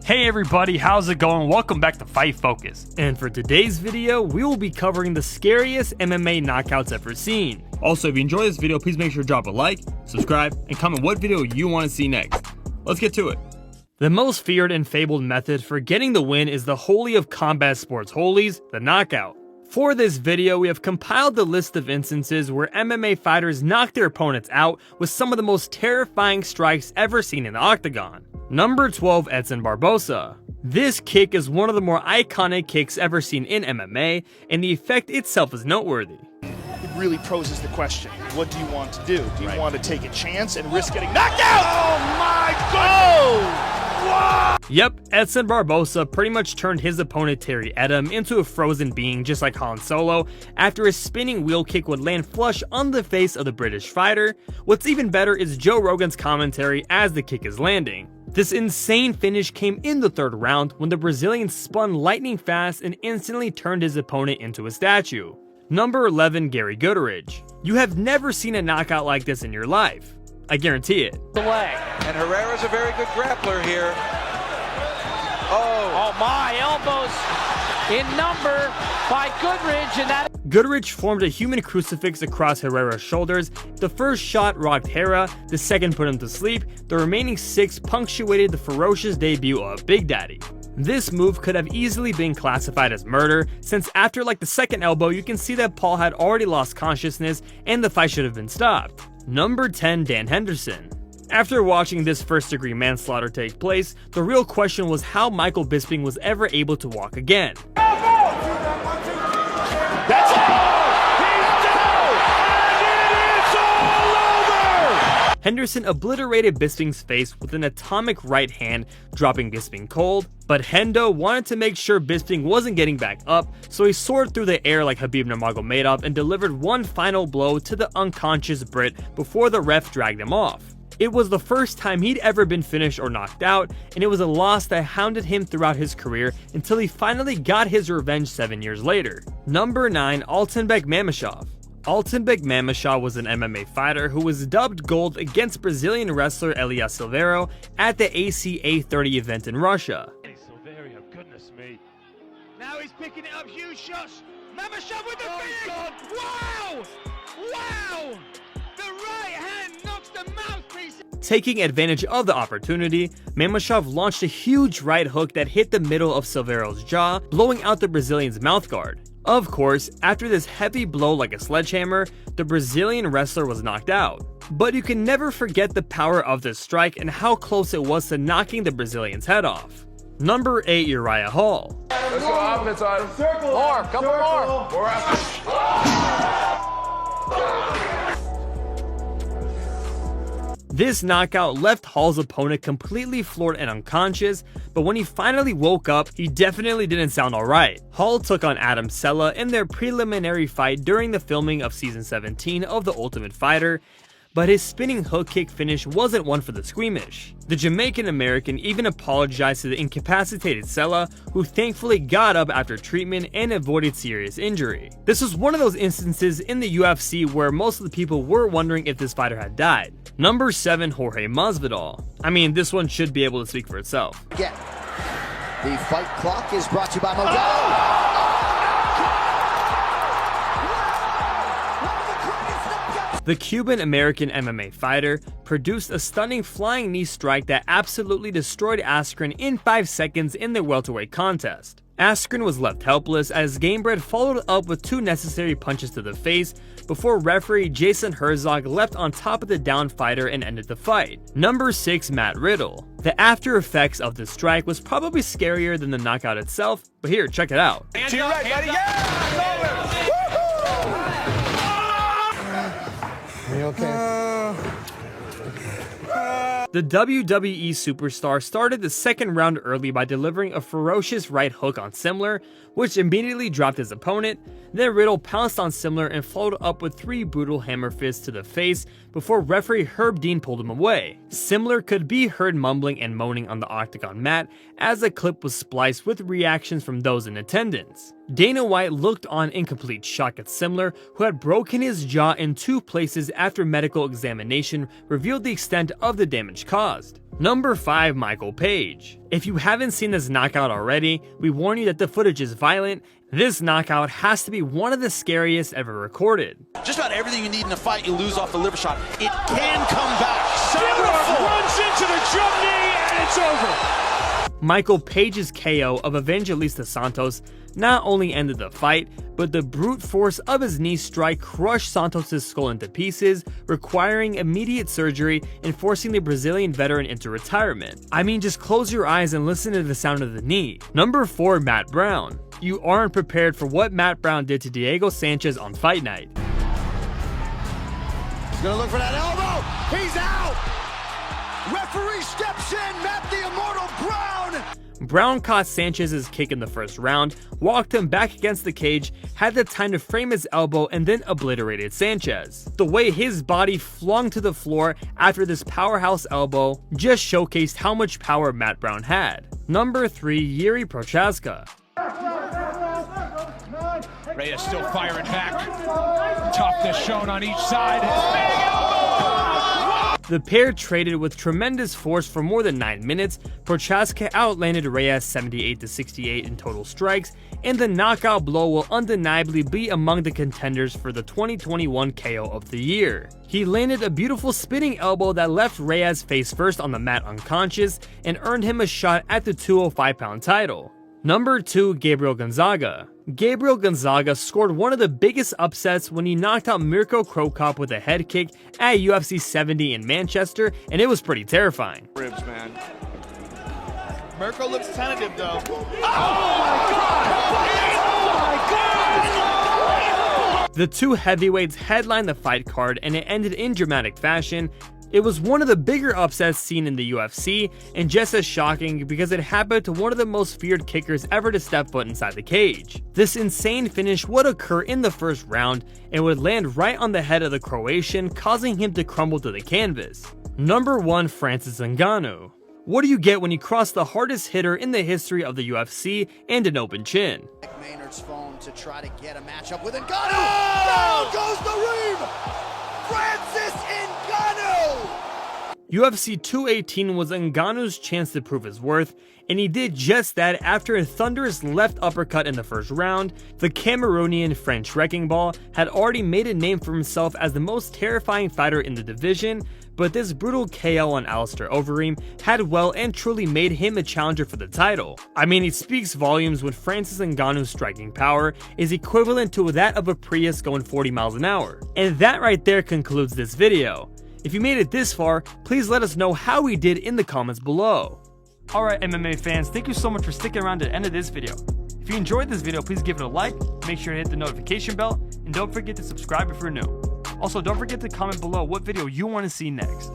Hey everybody, how's it going? Welcome back to Fight Focus. And for today's video, we will be covering the scariest MMA knockouts ever seen. Also, if you enjoyed this video, please make sure to drop a like, subscribe, and comment what video you want to see next. Let's get to it. The most feared and fabled method for getting the win is the holy of combat sports holies, the knockout. For this video, we have compiled the list of instances where MMA fighters knock their opponents out with some of the most terrifying strikes ever seen in the octagon. Number 12, Edson Barbosa. This kick is one of the more iconic kicks ever seen in MMA, and the effect itself is noteworthy. It really poses the question, what do you want to do? Do you want to take a chance and risk getting knocked out? Oh my God! Wow. Yep, Edson Barbosa pretty much turned his opponent Terry Edom into a frozen being just like Han Solo after a spinning wheel kick would land flush on the face of the British fighter. What's even better is Joe Rogan's commentary as the kick is landing. This insane finish came in the third round when the Brazilian spun lightning fast and instantly turned his opponent into a statue. Number 11, Gary Goodridge. You have never seen a knockout like this in your life. I guarantee it. The leg. And Herrera's a very good grappler here. Oh my, elbows in number by Goodridge, and that... Goodridge formed a human crucifix across Herrera's shoulders. The first shot rocked Herrera, the second put him to sleep, the remaining 6 punctuated the ferocious debut of Big Daddy. This move could have easily been classified as murder, since after like the second elbow you can see that Paul had already lost consciousness and the fight should have been stopped. Number 10, Dan Henderson. After watching this first-degree manslaughter take place, the real question was how Michael Bisping was ever able to walk again. That's it! He's down! And it is all over! Henderson obliterated Bisping's face with an atomic right hand, dropping Bisping cold, but Hendo wanted to make sure Bisping wasn't getting back up, so he soared through the air like Khabib Nurmagomedov and delivered one final blow to the unconscious Brit before the ref dragged him off. It was the first time he'd ever been finished or knocked out, and it was a loss that hounded him throughout his career until he finally got his revenge 7 years later. Number 9, Altanbek Mamashov. Altanbek Mamashov was an MMA fighter who was dubbed gold against Brazilian wrestler Elias Silveiro at the ACA 30 event in Russia. Silverio, goodness me. Now he's picking it up, huge shots. Mamashov with the finish! Wow! Wow! The right hand knocks the mouthpiece. Taking advantage of the opportunity, Mamashov launched a huge right hook that hit the middle of Silveiro's jaw, blowing out the Brazilian's mouthguard. Of course, after this heavy blow like a sledgehammer, the Brazilian wrestler was knocked out. But you can never forget the power of this strike and how close it was to knocking the Brazilian's head off. Number 8, Uriah Hall. Let's go offense on. Circle. More, couple more. We're This knockout left Hall's opponent completely floored and unconscious, but when he finally woke up, he definitely didn't sound alright. Hall took on Adam Sella in their preliminary fight during the filming of season 17 of The Ultimate Fighter, but his spinning hook kick finish wasn't one for the squeamish. The Jamaican-American even apologized to the incapacitated Sella, who thankfully got up after treatment and avoided serious injury. This was one of those instances in the UFC where most of the people were wondering if this fighter had died. Number 7, Jorge Masvidal. I mean, this one should be able to speak for itself. Again, the fight clock is brought to you by Modelo. The Cuban-American MMA fighter produced a stunning flying knee strike that absolutely destroyed Askren in 5 seconds in the welterweight contest. Askren was left helpless as Gamebred followed up with 2 necessary punches to the face before referee Jason Herzog leapt on top of the downed fighter and ended the fight. Number 6, Matt Riddle. The after effects of this strike was probably scarier than the knockout itself, but here, check it out. to your right, buddy. Yeah! Are you okay? The WWE superstar started the second round early by delivering a ferocious right hook on Simler, which immediately dropped his opponent. Then Riddle pounced on Simler and followed up with 3 brutal hammer fists to the face before referee Herb Dean pulled him away. Simler could be heard mumbling and moaning on the octagon mat as the clip was spliced with reactions from those in attendance. Dana White looked on in complete shock at Simler, who had broken his jaw in 2 places after medical examination revealed the extent of the damage caused. Number 5, Michael Page. If you haven't seen this knockout already, we warn you that the footage is violent. This knockout has to be one of the scariest ever recorded. Just about everything you need in a fight, you lose off the liver shot. It can come back. Beautiful. Runs into the jump knee, and it's over. Michael Page's KO of Evangelista Santos not only ended the fight, but the brute force of his knee strike crushed Santos' skull into pieces, requiring immediate surgery and forcing the Brazilian veteran into retirement. I mean, just close your eyes and listen to the sound of the knee. Number 4, Matt Brown. You aren't prepared for what Matt Brown did to Diego Sanchez on fight night. He's gonna look for that elbow. He's out. Referee steps in. Matt the Immortal Brown. Brown caught Sanchez's kick in the first round, walked him back against the cage, had the time to frame his elbow, and then obliterated Sanchez. The way his body flung to the floor after this powerhouse elbow just showcased how much power Matt Brown had. Number 3, Yuri Prochaska. Reyes still firing back. Toughness shown on each side. Big elbow! The pair traded with tremendous force for more than 9 minutes. Prochaska outlanded Reyes 78-68 in total strikes, and the knockout blow will undeniably be among the contenders for the 2021 KO of the year. He landed a beautiful spinning elbow that left Reyes face first on the mat unconscious and earned him a shot at the 205-pound title. Number 2, Gabriel Gonzaga. Gabriel Gonzaga scored one of the biggest upsets when he knocked out Mirko Cro Cop with a head kick at UFC 70 in Manchester, and it was pretty terrifying. Ribs, man. Mirko looks tentative, though. The two heavyweights headlined the fight card, and it ended in dramatic fashion. It was one of the bigger upsets seen in the UFC, and just as shocking because it happened to one of the most feared kickers ever to step foot inside the cage. This insane finish would occur in the first round and would land right on the head of the Croatian, causing him to crumble to the canvas. Number 1, Francis Ngannou. What do you get when you cross the hardest hitter in the history of the UFC and an open chin? Maynard's phone to try to get a matchup with Ngannou. Down goes the Reeve. Francis Ngannou! UFC 218 was Ngannou's chance to prove his worth, and he did just that after a thunderous left uppercut in the first round. The Cameroonian French Wrecking Ball had already made a name for himself as the most terrifying fighter in the division, but this brutal KO on Alistair Overeem had well and truly made him a challenger for the title. I mean, it speaks volumes when Francis Ngannou's striking power is equivalent to that of a Prius going 40 miles an hour. And that right there concludes this video. If you made it this far, please let us know how we did in the comments below. Alright MMA fans, thank you so much for sticking around to the end of this video. If you enjoyed this video, please give it a like, make sure to hit the notification bell, and don't forget to subscribe if you're new. Also, don't forget to comment below what video you want to see next.